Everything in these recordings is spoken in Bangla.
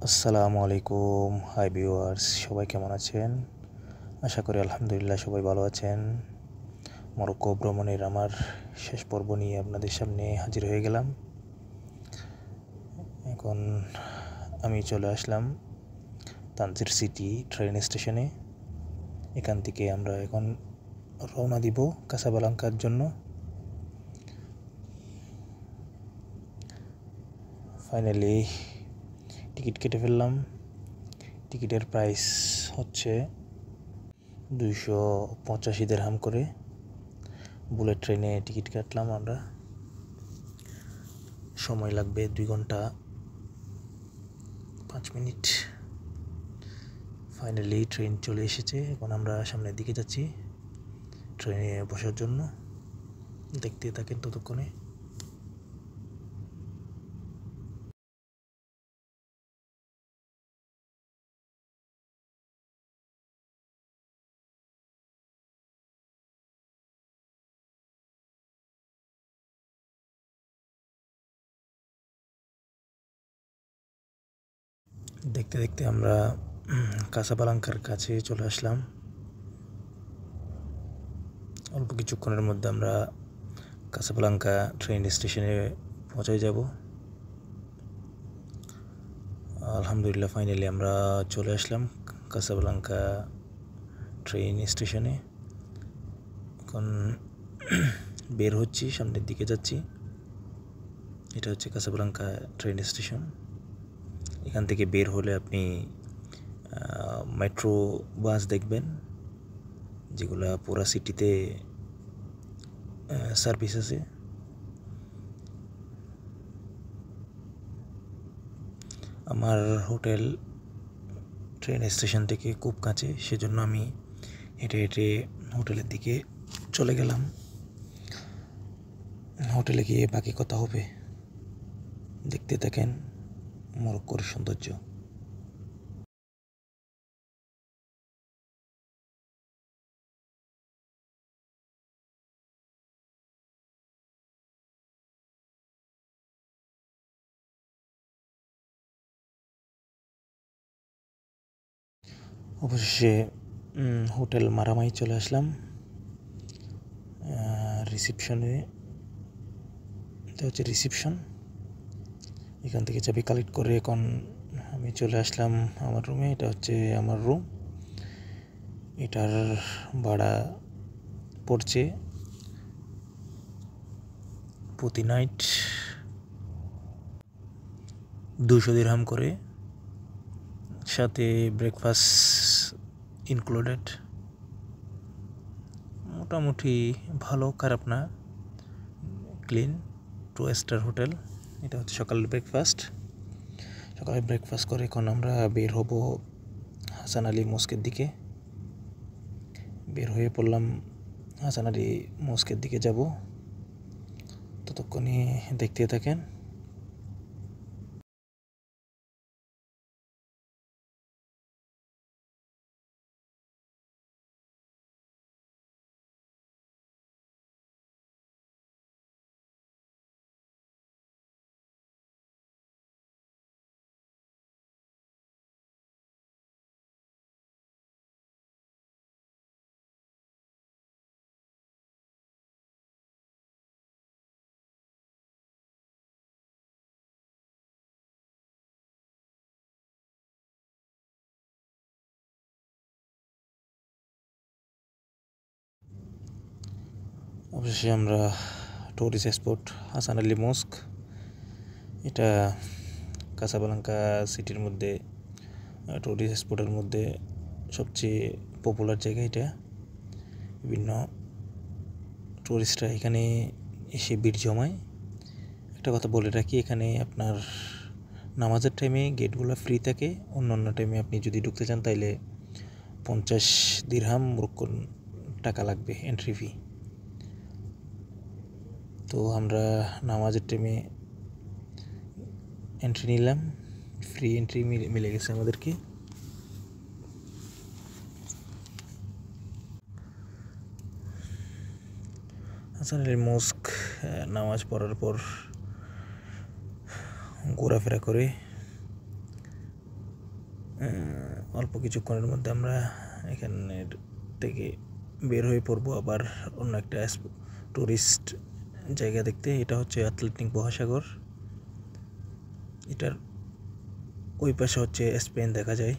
আসসালামু আলাইকুম। হাই ভিউয়ার্স, সবাই কেমন আছেন? আশা করি আলহামদুলিল্লাহ সবাই ভালো আছেন। মরক্কো ভ্রমণের আমার শেষ পর্ব নিয়ে আপনাদের সামনে হাজির হয়ে গেলাম। এখন আমি চলে আসলাম তানজির সিটি ট্রেন স্টেশনে। এখান থেকে আমরা এখন রওনা দিব কাসাব্লাঙ্কার জন্য। ফাইনালি টিকিট কেটে ফেললাম। টিকিটের প্রাইস হচ্ছে 285 দিরহাম করে। বুলেট ট্রেনে টিকিট কাটলাম আমরা। সময় লাগবে 2 ঘন্টা 5 মিনিট। ফাইনালি ট্রেন চলে এসেছে। এখন আমরা সামনের দিকে যাচ্ছি ট্রেনে বসার জন্য। দেখতে থাকেন ততক্ষণে। দেখতে দেখতে আমরা কাসাব্লাঙ্কার কাছে চলে আসলাম। অল্প কিছুক্ষণের মধ্যে আমরা কাসাব্লাঙ্কা ট্রেন স্টেশনে পৌঁছে যাব। আলহামদুলিল্লাহ ফাইনালি আমরা চলে আসলাম কাসাব্লাঙ্কা ট্রেন স্টেশনে। এখন বের হচ্ছি, সামনের দিকে যাচ্ছি। এটা হচ্ছে কাসাব্লাঙ্কা ট্রেন স্টেশন। এখান থেকে বের হলে আপনি মেট্রো বাস দেখবেন, যেগুলা পুরা সিটিতে সার্ভিস আছে। আমার হোটেল ট্রেন স্টেশন থেকে খুব কাছে, সেজন্য আমি হেঁটে হেঁটে হোটেলের দিকে চলে গেলাম। হোটেলে গিয়ে বাকি কথা হবে। দেখতে থাকেন মরক্কোর সৌন্দর্য। অবশেষে হোটেল মারামাই চলে আসলাম রিসিপশনে। এটা হচ্ছে রিসিপশন। এখান থেকে চাবি কালেক্ট করে এখন আমি চলে আসলাম আমার রুমে। এটা হচ্ছে আমার রুম। এটার ভাড়া পড়ছে প্রতি নাইট 200 দিরহাম করে, সাথে ব্রেকফাস্ট ইনক্লুডেড। মোটামুটি ভালো, খারাপ না, ক্লিন, 2 স্টার হোটেল। এটা হচ্ছে সকালের ব্রেকফাস্ট। সকালে ব্রেকফাস্ট করে এখন আমরা বের হব হাসান আলী মস্কের দিকে। বের হয়ে পড়লাম, হাসান আলী মস্কের দিকে যাব। ততক্ষণে দেখতে থাকেন। অবশেষে আমরা টুরিস্ট স্পট হাসান আলী মস্ক, এটা কাসাব্লাঙ্কা সিটির মধ্যে টুরিস্ট স্পটের মধ্যে সবচেয়ে পপুলার জায়গা। এটা বিভিন্ন টুরিস্টরা এখানে এসে ভিড় জমায়। একটা কথা বলে রাখি, এখানে আপনার নামাজের টাইমে গেটগুলো ফ্রি থাকে। অন্য টাইমে আপনি যদি ঢুকতে চান তাইলে 50 দিরহাম মরক্কোর টাকা লাগবে এন্ট্রি ফি। তো আমরা নামাজের টাইমে এন্ট্রি নিলাম, ফ্রি এন্ট্রি মিলে গেছে আমাদেরকে। হাসান আলী মস্ক নামাজ পড়ার পর ঘোরাফেরা করে অল্প কিছুক্ষণের মধ্যে আমরা এখানের থেকে বের হয়ে পড়বো আবার অন্য একটা টুরিস্ট জায়গা দেখতে। এটা হচ্ছে আটলান্টিক মহাসাগর, এটার ওই পাশে হচ্ছে স্পেন দেখা যায়।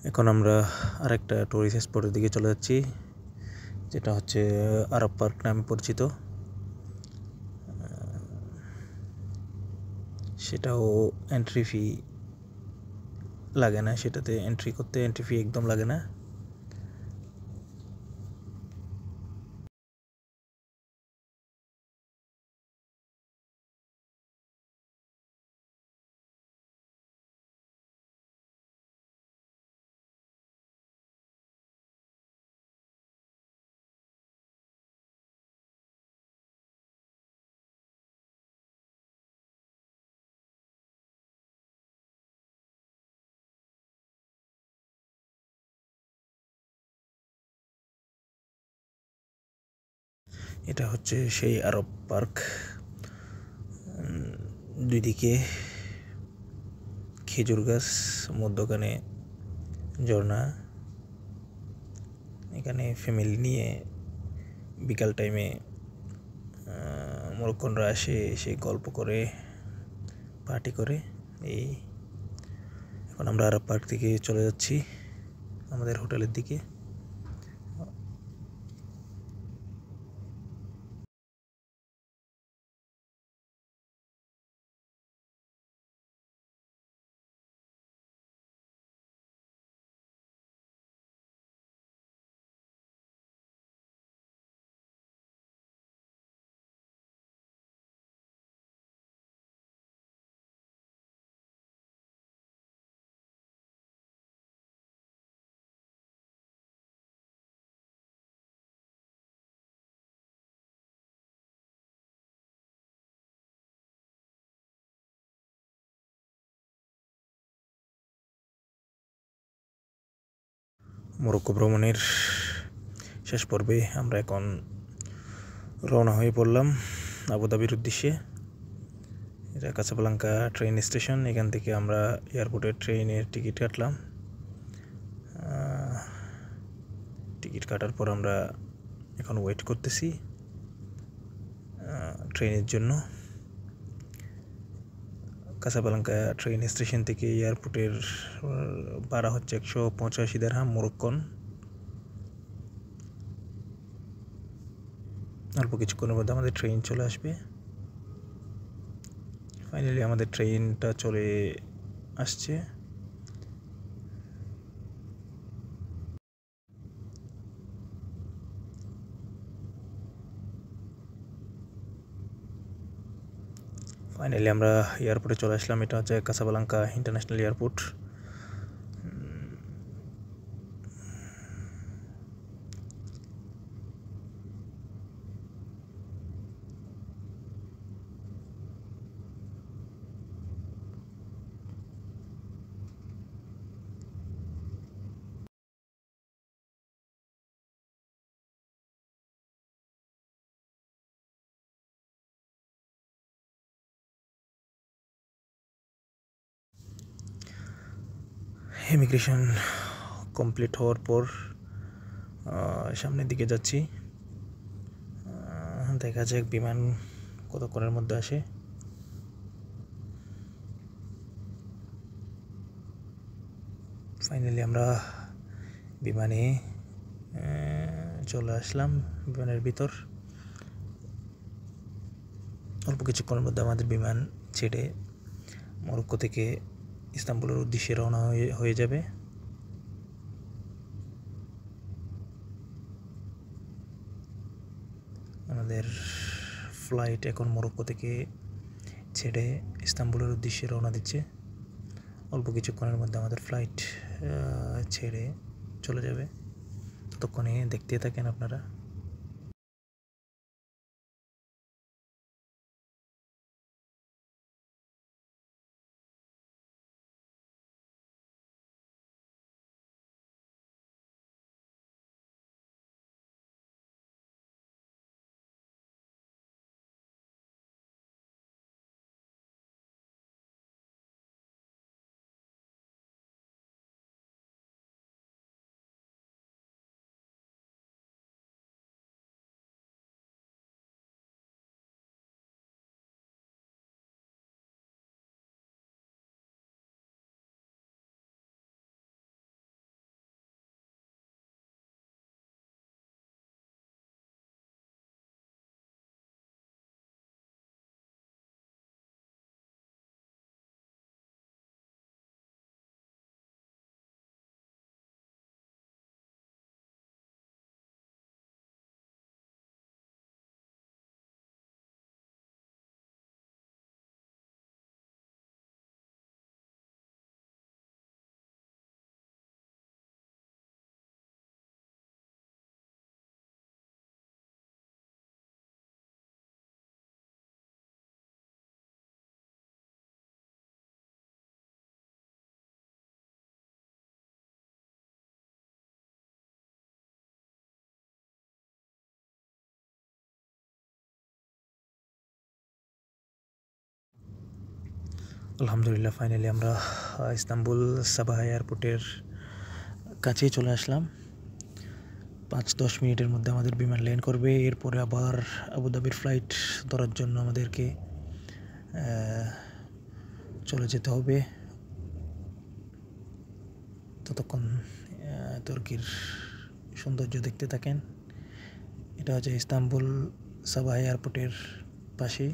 এখন আমরা আরেকটা টুরিস্ট স্পটের দিকে চলে যাচ্ছি, যেটা হচ্ছে আরব পার্ক নামে পরিচিত। সেটাও এন্ট্রি ফি লাগে না, সেটাতে এন্ট্রি করতে এন্ট্রি ফি একদম লাগে না। এটা হচ্ছে সেই আরব পার্ক, দুই দিকে খেজুর গাছ, মধ্যখানে ঝর্ণা। এখানে ফ্যামিলি নিয়ে বিকাল টাইমে মরক্কনরা আসে, এসে গল্প করে, পার্টি করে। এই এখন আমরা আরব পার্ক থেকে চলে যাচ্ছি আমাদের হোটেলের দিকে। মরক্কো ভ্রমণের শেষ পর্বে আমরা এখন রওনা হয়ে পড়লাম আবুধাবির উদ্দেশ্যে। এটা কাসাব্লাঙ্কা ট্রেন স্টেশন, এখান থেকে আমরা এয়ারপোর্টের ট্রেনের টিকিট কাটলাম। টিকিট কাটার পর আমরা এখন ওয়েট করতেছি ট্রেনের জন্য। কাসাব্লাঙ্কা ট্রেন স্টেশন থেকে এয়ারপোর্টের ভাড়া হচ্ছে 185 দিরহাম মরক্কন। অল্প কিছুক্ষণের মধ্যে আমাদের ট্রেন চলে আসবে। ফাইনালি আমাদের ট্রেনটা চলে আসছে। ফাইনালি আমরা এয়ারপোর্টে চলে আসলাম। এটা হচ্ছে Casablanca international airport. Immigration complete হওয়ার পর সামনের দিকে যাচ্ছি। দেখা যাক বিমান কতক্ষণের মধ্যে আসে। ফাইনালি আমরা বিমানে চলে আসলাম। বিমানের ভিতর অল্প কিছুক্ষণের মধ্যে আমাদের বিমান ছেড়ে মরক্কো থেকে ইস্তাম্বুলের উদ্দেশ্যে রওনা হয়ে যাবে। আমাদের ফ্লাইট এখন মরক্কো থেকে ছেড়ে ইস্তাম্বুলের উদ্দেশ্যে রওনা দিচ্ছে। অল্প কিছুক্ষণের মধ্যে আমাদের ফ্লাইট ছেড়ে চলে যাবে। ততক্ষণে দেখতে থাকেন আপনারা। আলহামদুলিল্লাহ, ফাইনালি আমরা ইস্তাম্বুল সাবাহা এয়ারপোর্টের কাছেই চলে আসলাম। 5-10 মিনিটের মধ্যে আমাদের বিমান ল্যান্ড করবে। এরপরে আবার আবুধাবির ফ্লাইট ধরার জন্য আমাদেরকে চলে যেতে হবে। ততক্ষণ তুর্কির সৌন্দর্য দেখতে থাকেন। এটা হচ্ছে ইস্তাম্বুল সাবাহা এয়ারপোর্টের পাশে।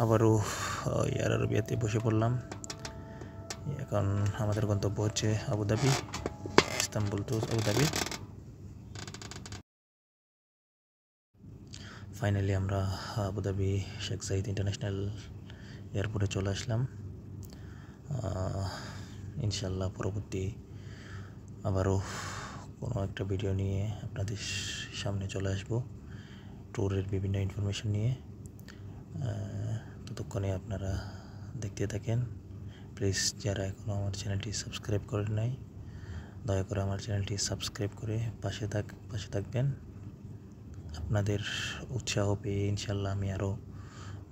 আবারও এয়ার আরবিয়াতে বসে পড়লাম। এখন আমাদের গন্তব্য হচ্ছে Abu Dhabi, Istanbul to Abu Dhabi. Finally আমরা আবুধাবি শেখ জায়েদ ইন্টারন্যাশনাল এয়ারপোর্টে চলে আসলাম। ইনশাল্লাহ পরবর্তী আবারও কোনো একটা ভিডিও নিয়ে আপনাদের সামনে চলে আসব, ট্যুরের বিভিন্ন ইনফরমেশন নিয়ে। ততক্ষণে আপনারা দেখতে থাকেন। প্লিজ যারা এখনও আমার চ্যানেলটি সাবস্ক্রাইব করেন নাই, দয়া করে আমার চ্যানেলটি সাবস্ক্রাইব করে পাশে থাকবেন। আপনাদের উৎসাহ পেয়ে ইনশাল্লাহ আমি আরও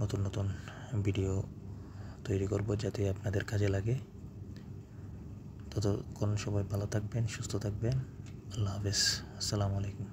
নতুন নতুন ভিডিও তৈরি করব, যাতে আপনাদের কাজে লাগে। ততক্ষণ সবাই ভালো থাকবেন, সুস্থ থাকবেন। আল্লাহ হাফেজ। আসসালামু আলাইকুম।